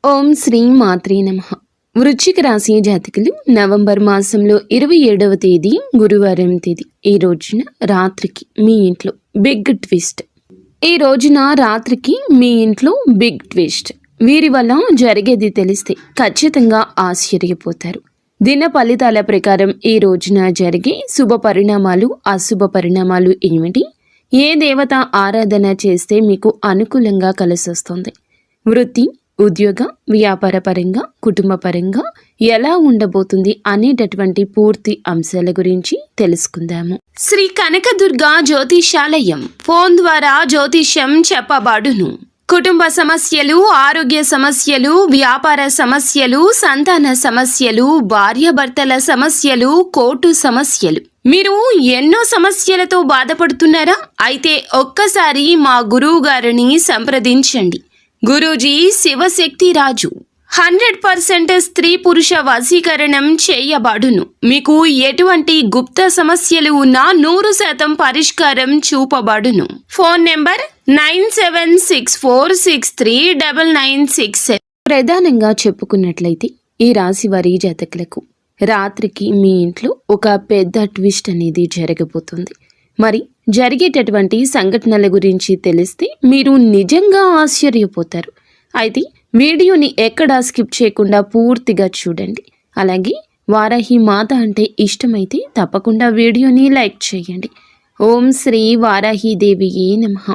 ఓం శ్రీ మాత్రే నమః. వృశ్చిక రాశి జాతకులు నవంబర్ మాసంలో 27వ తేదీ గురువారం తేదీ ఈ రోజున రాత్రికి మీ ఇంట్లో బిగ్ ట్విస్ట్. ఈ రోజున రాత్రికి మీ ఇంట్లో బిగ్ ట్విస్ట్. వీరి వల్ల జరిగేది తెలిస్తే ఖచ్చితంగా ఆశ్చర్యపోతారు. దిన ఫలితాల ప్రకారం ఈ రోజున జరిగే శుభ పరిణామాలు, అశుభ పరిణామాలు ఏమిటి? ఏ దేవత ఆరాధన చేస్తే మీకు అనుకూలంగా కలిసొస్తుంది? వృత్తి, ఉద్యోగ, వ్యాపార పరంగా, కుటుంబ పరంగా ఎలా ఉండబోతుంది అనేటటువంటి పూర్తి అంశాల గురించి తెలుసుకుందాము. శ్రీ కనకదుర్గ జ్యోతిషాలయం. ఫోన్ ద్వారా జ్యోతిష్యం చెప్పబడును. కుటుంబ సమస్యలు, ఆరోగ్య సమస్యలు, వ్యాపార సమస్యలు, సంతాన సమస్యలు, భార్యాభర్తల సమస్యలు, కోర్టు సమస్యలు. మీరు ఎన్నో సమస్యలతో బాధపడుతున్నారా? అయితే ఒక్కసారి మా గురువు గారిని సంప్రదించండి. గురూజీ శివశక్తి రాజు. 100% స్త్రీ పురుష వశీకరణం చేయబడును. మీకు ఎటువంటి గుప్త సమస్యలు ఉన్నా 100% పరిష్కారం చూపబడును. Phone number 9764639967. ప్రధానంగా చెప్పుకున్నట్లయితే ఈ రాశి వారి జాతకులకు రాత్రికి మీ ఇంట్లో ఒక పెద్ద ట్విస్ట్ అనేది జరగబోతుంది. మరి జరిగేటటువంటి సంఘటనల గురించి తెలిస్తే మీరు నిజంగా ఆశ్చర్యపోతారు. అయితే వీడియోని ఎక్కడా స్కిప్ చేయకుండా పూర్తిగా చూడండి. అలాగే వారాహి మాత అంటే ఇష్టమైతే తప్పకుండా వీడియోని లైక్ చేయండి. ఓం శ్రీ వారాహి దేవియే నమః.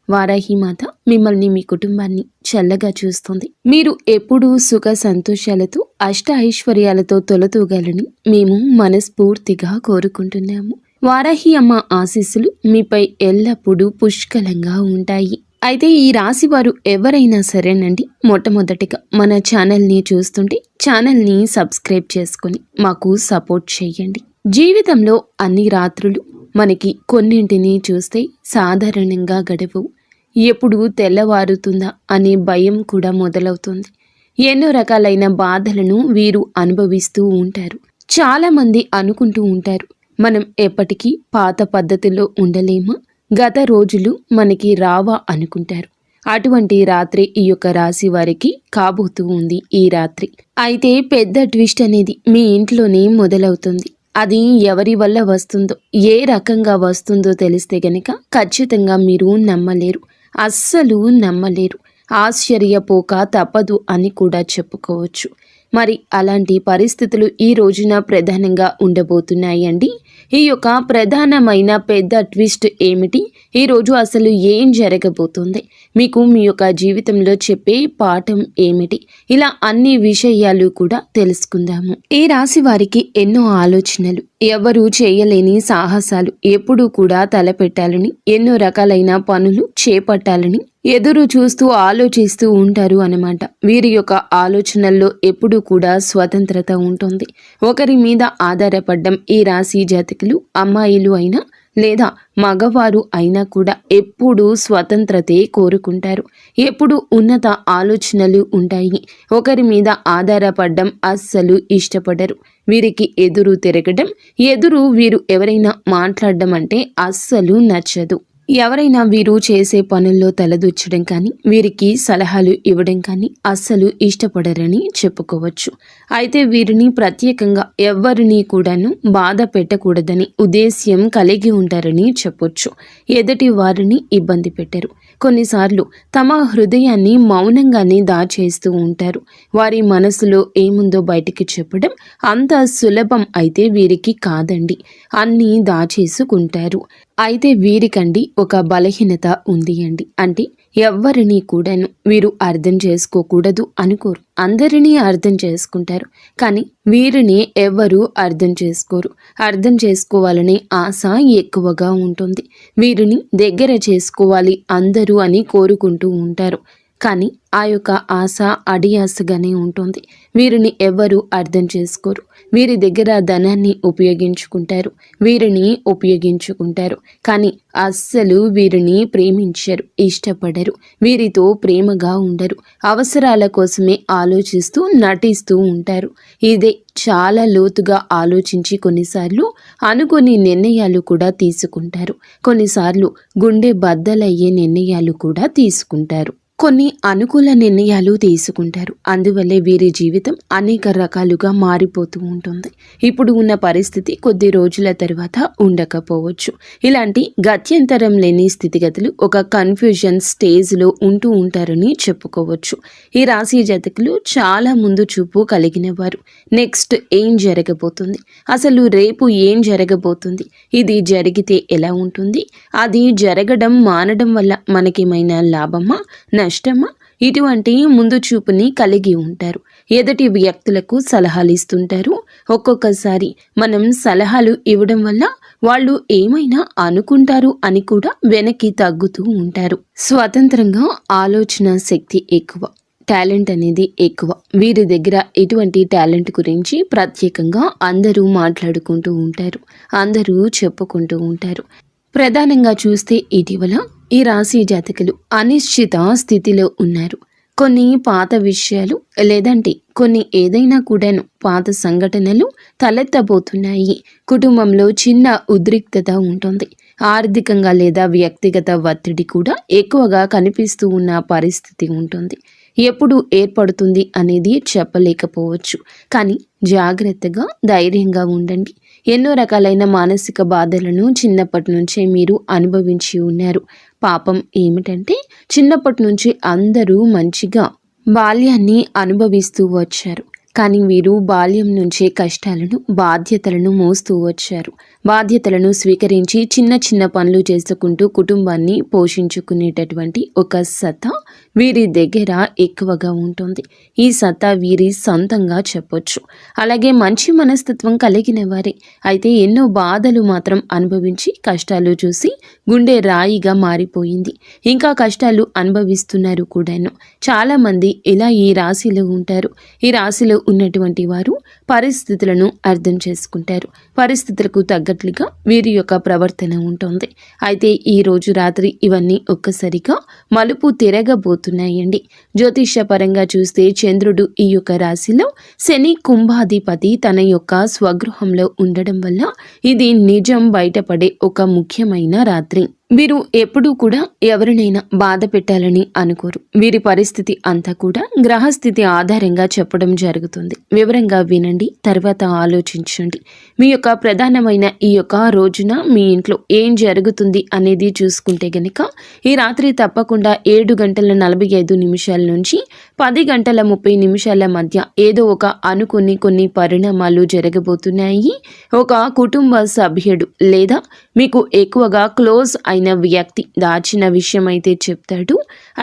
వారాహి మాత మిమ్మల్ని, మీ కుటుంబాన్ని చల్లగా చూస్తుంది. మీరు ఎప్పుడూ సుఖ సంతోషాలతో, అష్ట ఐశ్వర్యాలతో తొలతూగాలని మేము మనస్ఫూర్తిగా కోరుకుంటున్నాము. వారాహి అమ్మ ఆశీస్సులు మీపై ఎల్లప్పుడూ పుష్కలంగా ఉంటాయి. అయితే ఈ రాశి వారు ఎవరైనా సరేనండి, మొట్టమొదటిగా మన ఛానల్ని చూస్తుంటే ఛానల్ని సబ్స్క్రైబ్ చేసుకొని మాకు సపోర్ట్ చేయండి. జీవితంలో అన్ని రాత్రులు మనకి కొన్నింటిని చూస్తే సాధారణంగా గడవవు. ఎప్పుడు తెల్లవారుతుందా అనే భయం కూడా మొదలవుతుంది. ఎన్నో రకాలైన బాధలను వీరు అనుభవిస్తూ ఉంటారు. చాలామంది అనుకుంటూ ఉంటారు, మనం ఎప్పటికీ పాత పద్ధతిలో ఉండలేమా, గత రోజులు మనకి రావా అనుకుంటారు. అటువంటి రాత్రి ఈ యొక్క రాశి వారికి కాబోతూ ఉంది ఈ రాత్రి. అయితే పెద్ద ట్విస్ట్ అనేది మీ ఇంట్లోనే మొదలవుతుంది. అది ఎవరి వల్ల వస్తుందో, ఏ రకంగా వస్తుందో తెలిస్తే గనక ఖచ్చితంగా మీరు నమ్మలేరు, అస్సలు నమ్మలేరు. ఆశ్చర్యపోక తప్పదు అని కూడా చెప్పుకోవచ్చు. మరి అలాంటి పరిస్థితులు ఈ రోజున ప్రధానంగా ఉండబోతున్నాయండి. ఈ యొక్క ప్రధానమైన పెద్ద ట్విస్ట్ ఏమిటి? ఈరోజు అసలు ఏం జరగబోతుంది? మీకు మీ యొక్క జీవితంలో చెప్పే పాఠం ఏమిటి? ఇలా అన్ని విషయాలు కూడా తెలుసుకుందాము. ఈ రాశి వారికి ఎన్నో ఆలోచనలు, ఎవరు చేయలేని సాహసాలు, ఎప్పుడూ కూడా తలపెట్టాలని, ఎన్నో రకాలైన పనులు చేపట్టాలని ఎదురు చూస్తూ ఆలోచిస్తూ ఉంటారు అన్నమాట. వీరి యొక్క ఆలోచనల్లో ఎప్పుడూ కూడా స్వతంత్రత ఉంటుంది. ఒకరి మీద ఆధారపడ్డం ఈ రాశి జాతకులు, అమ్మాయిలు అయినా లేదా మగవారు అయినా కూడా ఎప్పుడూ స్వతంత్రతే కోరుకుంటారు. ఎప్పుడు ఉన్నత ఆలోచనలు ఉంటాయి. ఒకరి మీద ఆధారపడ్డం అస్సలు ఇష్టపడరు. వీరికి ఎదురు తిరగడం, వీరు ఎవరైనా మాట్లాడడం అంటే అస్సలు నచ్చదు. ఎవరైనా వీరు చేసే పనుల్లో తలదూర్చడం కానీ, వీరికి సలహాలు ఇవ్వడం కానీ అస్సలు ఇష్టపడరని చెప్పుకోవచ్చు. అయితే వీరిని ప్రత్యేకంగా ఎవరిని కూడాను బాధ పెట్టకూడదని ఉద్దేశ్యం కలిగి ఉంటారని చెప్పొచ్చు. ఎదుటి వారిని ఇబ్బంది పెట్టరు. కొన్నిసార్లు తమ హృదయాన్ని మౌనంగానే దాచేస్తూ ఉంటారు. వారి మనసులో ఏముందో బయటికి చెప్పడం అంత సులభం అయితే వీరికి కాదండి. అన్నీ దాచేసుకుంటారు. అయితే వీరికండి ఒక బలహీనత ఉంది అండి. అంటే ఎవ్వరినీ కూడాను వీరు అర్థం చేసుకోకూడదు అనుకోరు. అందరినీ అర్థం చేసుకుంటారు, కానీ వీరిని ఎవ్వరూ అర్థం చేసుకోరు. అర్థం చేసుకోవాలనే ఆశ ఎక్కువగా ఉంటుంది. వీరిని దగ్గర చేసుకోవాలి అందరూ అని కోరుకుంటూ ఉంటారు. కానీ ఆ యొక్క ఆశ అడియాసగానే ఉంటుంది. వీరిని ఎవ్వరూ అర్థం చేసుకోరు. వీరి దగ్గర ధనాన్ని ఉపయోగించుకుంటారు, కానీ అస్సలు వీరిని ప్రేమించరు, ఇష్టపడరు. వీరితో ప్రేమగా ఉండరు. అవసరాల కోసమే ఆలోచిస్తూ నటిస్తూ ఉంటారు. ఇదే చాలా లోతుగా ఆలోచించి కొన్నిసార్లు అనుకోని నిర్ణయాలు కూడా తీసుకుంటారు. కొన్నిసార్లు గుండె బద్దలయ్యే నిర్ణయాలు కూడా తీసుకుంటారు. కొన్ని అనుకూల నిర్ణయాలు తీసుకుంటారు. అందువల్లే వీరి జీవితం అనేక రకాలుగా మారిపోతూ ఉంటుంది. ఇప్పుడు ఉన్న పరిస్థితి కొద్ది రోజుల తర్వాత ఉండకపోవచ్చు. ఇలాంటి గత్యంతరం లేని స్థితిగతులు ఒక కన్ఫ్యూజన్ స్టేజ్లో ఉంటూ ఉంటారని చెప్పుకోవచ్చు. ఈ రాశి జాతకులు చాలా ముందు చూపు కలిగిన వారు. నెక్స్ట్ ఏం జరగబోతుంది, అసలు రేపు ఏం జరగబోతుంది, ఇది జరిగితే ఎలా ఉంటుంది, అది జరగడం మానడం వల్ల మనకేమైనా లాభమా నష్టమా, ఇటువంటి ముందు చూపుని కలిగి ఉంటారు. ఎదుటి వ్యక్తులకు సలహాలు ఇస్తుంటారు. ఒక్కొక్కసారి మనం సలహాలు ఇవ్వడం వల్ల వాళ్ళు ఏమైనా అనుకుంటారు అని కూడా వెనక్కి తగ్గుతూ ఉంటారు. స్వతంత్రంగా ఆలోచన శక్తి ఎక్కువ, టాలెంట్ అనేది ఎక్కువ. వీరి దగ్గర ఇటువంటి టాలెంట్ గురించి ప్రత్యేకంగా అందరూ మాట్లాడుకుంటూ ఉంటారు, అందరూ చెప్పుకుంటూ ఉంటారు. ప్రధానంగా చూస్తే ఇటీవల ఈ రాశి జాతకులు అనిశ్చిత స్థితిలో ఉన్నారు. కొన్ని పాత విషయాలు లేదంటే కొన్ని ఏదైనా కూడాను పాత సంఘటనలు తలెత్తబోతున్నాయి. కుటుంబంలో చిన్న ఉద్రిక్తత ఉంటుంది. ఆర్థికంగా లేదా వ్యక్తిగత ఒత్తిడి కూడా ఎక్కువగా కనిపిస్తూ ఉన్న పరిస్థితి ఉంటుంది. ఎప్పుడు ఏర్పడుతుంది అనేది చెప్పలేకపోవచ్చు. కానీ జాగ్రత్తగా ధైర్యంగా ఉండండి. ఎన్నో రకాలైన మానసిక బాధలను చిన్నప్పటి నుంచే మీరు అనుభవించి ఉన్నారు. పాపం ఏమిటంటే చిన్నప్పటి నుంచి అందరూ మంచిగా బాల్యాన్ని అనుభవిస్తూ వచ్చారు. కానీ వీరు బాల్యం నుంచే కష్టాలను బాధ్యతలను మోస్తూ వచ్చారు. బాధ్యతలను స్వీకరించి చిన్న చిన్న పనులు చేసుకుంటూ కుటుంబాన్ని పోషించుకునేటటువంటి ఒక సత్తా వీరి దగ్గర ఎక్కువగా ఉంటుంది. ఈ సత్తా వీరి సొంతంగా చెప్పొచ్చు. అలాగే మంచి మనస్తత్వం కలిగిన వారే. అయితే ఎన్నో బాధలు మాత్రం అనుభవించి కష్టాలు చూసి గుండె రాయిగా మారిపోయింది. ఇంకా కష్టాలు అనుభవిస్తున్నారు కూడాను. చాలామంది ఇలా ఈ రాశిలో ఉంటారు. ఈ రాశిలో ఉన్నటువంటి వారు పరిస్థితులను అర్థం చేసుకుంటారు. పరిస్థితులకు తగ్గట్లుగా వీరి యొక్క ప్రవర్తన ఉంటుంది. అయితే ఈ రోజు రాత్రి ఇవన్నీ ఒక్కసారిగా మలుపు తిరగబోతున్నాయండి. జ్యోతిష్య పరంగా చూస్తే చంద్రుడు ఈ యొక్క రాశిలో, శని కుంభాధిపతి తన యొక్క స్వగృహంలో ఉండడం వల్ల ఇది నిజం బయటపడే ఒక ముఖ్యమైన రాత్రి. వీరు ఎప్పుడూ కూడా ఎవరినైనా బాధ పెట్టాలని అనుకోరు. వీరి పరిస్థితి అంతా కూడా గ్రహస్థితి ఆధారంగా చెప్పడం జరుగుతుంది. వివరంగా వినండి, తర్వాత ఆలోచించండి. మీ యొక్క ప్రధానమైన ఈ యొక్క రోజున మీ ఇంట్లో ఏం జరుగుతుంది అనేది చూసుకుంటే గనక ఈ రాత్రి తప్పకుండా 7:45 నుంచి 10:30 మధ్య ఏదో ఒక అనుకుని కొన్ని పరిణామాలు జరగబోతున్నాయి. ఒక కుటుంబ సభ్యుడు లేదా మీకు ఎక్కువగా క్లోజ్ అయిన వ్యక్తి దాచిన విషయం అయితే చెప్తాడు.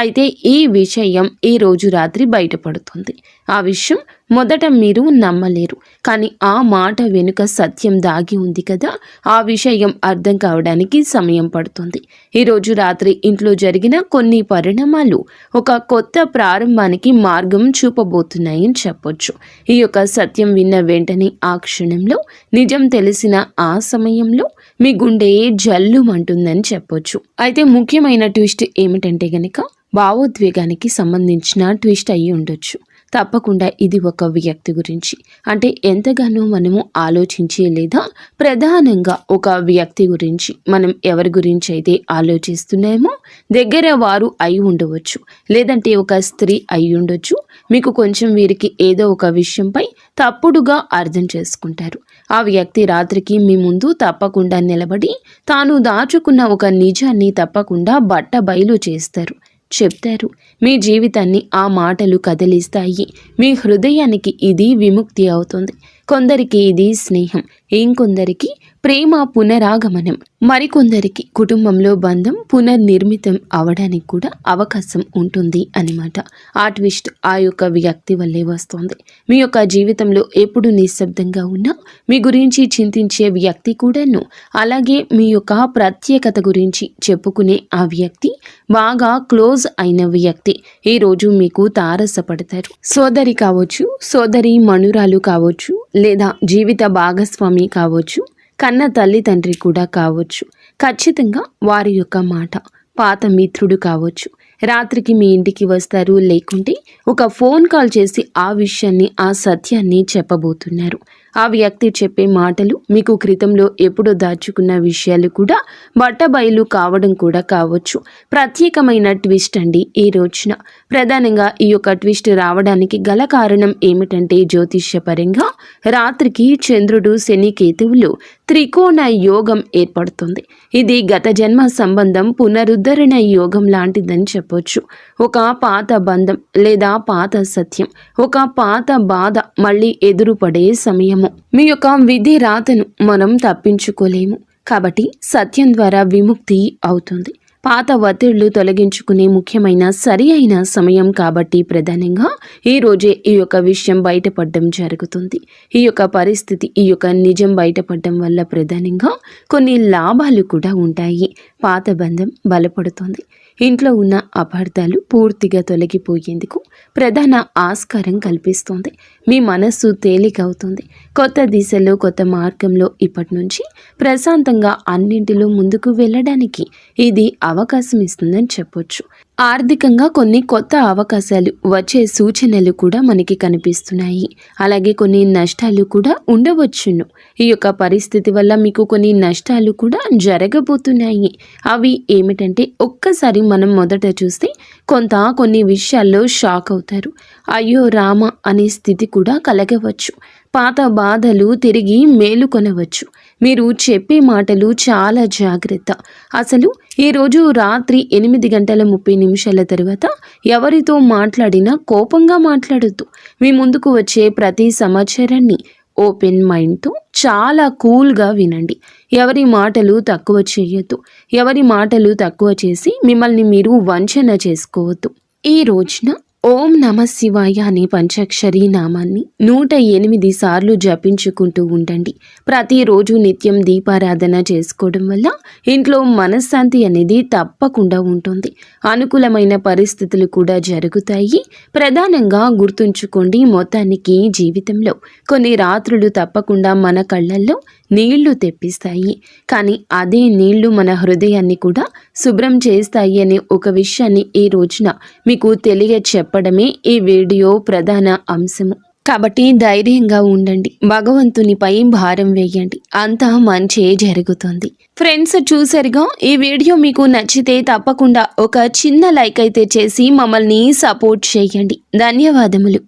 అయితే ఈ విషయం ఈ రోజు రాత్రి బయటపడుతుంది. ఆ విషయం మొదట మీరు నమ్మలేరు, కానీ ఆ మాట వెనుక సత్యం దాగి ఉంది కదా, ఆ విషయం అర్థం కావడానికి సమయం పడుతుంది. ఈరోజు రాత్రి ఇంట్లో జరిగిన కొన్ని పరిణామాలు ఒక కొత్త ప్రారంభానికి మార్గం చూపబోతున్నాయని చెప్పొచ్చు. ఈ యొక్క సత్యం విన్న వెంటనే ఆ క్షణంలో, నిజం తెలిసిన ఆ సమయంలో మీ గుండె జల్లుమంటుందని చెప్పొచ్చు. అయితే ముఖ్యమైన ట్విస్ట్ ఏమిటంటే గనక భావోద్వేగానికి సంబంధించిన ట్విస్ట్ అయ్యి ఉండొచ్చు. తప్పకుండా ఇది ఒక వ్యక్తి గురించి, అంటే ఎంతగానో మనము ఆలోచించి లేదా ప్రధానంగా ఒక వ్యక్తి గురించి మనం ఎవరి గురించి అయితే ఆలోచిస్తున్నామో దగ్గర వారు అయి ఉండవచ్చు, లేదంటే ఒక స్త్రీ అయి ఉండొచ్చు. మీకు కొంచెం వీరికి ఏదో ఒక విషయంపై తప్పుడుగా అర్థం చేసుకుంటారు. ఆ వ్యక్తి రాత్రికి మీ ముందు తప్పకుండా నిలబడి తాను దాచుకున్న ఒక నిజాన్ని తప్పకుండా బట్టబయలు చేస్తారు, చెప్తారు. మీ జీవితాన్ని ఆ మాటలు కదిలిస్తాయి. మీ హృదయానికి ఇది విముక్తి అవుతుంది. కొందరికి ఇది స్నేహం, ఇంకొందరికి ప్రేమ పునరాగమనం, మరికొందరికి కుటుంబంలో బంధం పునర్నిర్మితం అవడానికి కూడా అవకాశం ఉంటుంది అన్నమాట. ఆ ట్విస్ట్ ఆ యొక్క వ్యక్తి వల్లే వస్తుంది. మీ యొక్క జీవితంలో ఎప్పుడు నిశ్శబ్దంగా ఉన్నా మీ గురించి చింతించే వ్యక్తి కూడాను, అలాగే మీ యొక్క ప్రత్యేకత గురించి చెప్పుకునే ఆ వ్యక్తి, బాగా క్లోజ్ అయిన వ్యక్తి ఈరోజు మీకు తారసపడతారు. సోదరి కావచ్చు, సోదరి మనురాలు కావచ్చు, లేదా జీవిత భాగస్వామి కావచ్చు, కన్న తల్లి తండ్రి కూడా కావచ్చు. ఖచ్చితంగా వారి యొక్క మాట, పాత మిత్రుడు కావచ్చు. రాత్రికి మీ ఇంటికి వస్తారు, లేకుంటే ఒక ఫోన్ కాల్ చేసి ఆ విషయాన్ని, ఆ సత్యాన్ని చెప్పబోతున్నారు. ఆ వ్యక్తి చెప్పే మాటలు మీకు క్రితంలో ఎప్పుడో దాచుకున్న విషయాలు కూడా బట్టబయలు కావడం కూడా కావచ్చు. ప్రత్యేకమైన ట్విస్ట్ అండి ఈ రోజున. ప్రధానంగా ఈ యొక్క ట్విస్ట్ రావడానికి గల కారణం ఏమిటంటే జ్యోతిష్యపరంగా రాత్రికి చంద్రుడు శని కేతువులు త్రికోణ యోగం ఏర్పడుతుంది. ఇది గత జన్మ సంబంధం పునరుద్ధరణ యోగం లాంటిదని చెప్పొచ్చు. ఒక పాత బంధం లేదా పాత సత్యం, ఒక పాత బాధ మళ్ళీ ఎదురుపడే సమయము. మీ యొక్క విధి రాతను మనం తప్పించుకోలేము కాబట్టి సత్యం ద్వారా విముక్తి అవుతుంది. పాత ఒత్తిళ్లు తొలగించుకునే ముఖ్యమైన సరి అయిన సమయం కాబట్టి ప్రధానంగా ఈ రోజే ఈ యొక్క విషయం బయటపడడం జరుగుతుంది. ఈ యొక్క పరిస్థితి, ఈ యొక్క నిజం బయటపడడం వల్ల ప్రధానంగా కొన్ని లాభాలు కూడా ఉంటాయి. పాత బంధం బలపడుతుంది. ఇంట్లో ఉన్న అపార్థాలు పూర్తిగా తొలగిపోయేందుకు ప్రధాన ఆస్కారం కల్పిస్తుంది. మీ మనస్సు తేలికవుతుంది. కొత్త దిశలో, కొత్త మార్గంలో ఇప్పటి నుంచి ప్రశాంతంగా అన్నింటిలో ముందుకు వెళ్ళడానికి ఇది అవకాశం ఇస్తుందని చెప్పొచ్చు. ఆర్థికంగా కొన్ని కొత్త అవకాశాలు వచ్చే సూచనలు కూడా మనకి కనిపిస్తున్నాయి. అలాగే కొన్ని నష్టాలు కూడా ఉండవచ్చును. ఈ యొక్క పరిస్థితి వల్ల మీకు కొన్ని నష్టాలు కూడా జరగబోతున్నాయి. అవి ఏమిటంటే ఒక్కసారి మనం మొదట చూస్తే కొన్ని విషయాల్లో షాక్ అవుతారు. అయ్యో రామ అనే స్థితి కూడా కలగవచ్చు. పాత బాధలు తిరిగి మేలుకొనవచ్చు. మీరు చెప్పే మాటలు చాలా జాగ్రత్త. అసలు ఈరోజు రాత్రి 8:30 తర్వాత ఎవరితో మాట్లాడినా కోపంగా మాట్లాడొద్దు. మీ ముందుకు వచ్చే ప్రతి సమాచారాన్ని ఓపెన్ మైండ్తో చాలా కూల్గా వినండి. ఎవరి మాటలు తక్కువ చేయొద్దు. ఎవరి మాటలు తక్కువ చేసి మిమ్మల్ని మీరు వంచన చేసుకోవద్దు. ఈ రోజున ఓం నమ శివాయ అనే పంచాక్షరి నామాన్ని 108 సార్లు జపించుకుంటూ ఉండండి. ప్రతిరోజు నిత్యం దీపారాధన చేసుకోవడం వల్ల ఇంట్లో మనశ్శాంతి అనేది తప్పకుండా ఉంటుంది. అనుకూలమైన పరిస్థితులు కూడా జరుగుతాయి. ప్రధానంగా గుర్తుంచుకోండి, మొత్తానికి జీవితంలో కొన్ని రాత్రులు తప్పకుండా మన కళ్ళల్లో నీళ్లు తెప్పిస్తాయి. కానీ అదే నీళ్లు మన హృదయాన్ని కూడా శుభ్రం చేస్తాయి అనే ఒక విషయాన్ని ఈ రోజున మీకు చెప్పడమే ఈ వీడియో ప్రధాన అంశము. కాబట్టి ధైర్యంగా ఉండండి. భగవంతునిపై భారం వేయండి. అంతా మంచే జరుగుతుంది. ఫ్రెండ్స్, చూసారుగా, ఈ వీడియో మీకు నచ్చితే తప్పకుండా ఒక చిన్న లైక్ అయితే చేసి మమ్మల్ని సపోర్ట్ చేయండి. ధన్యవాదములు.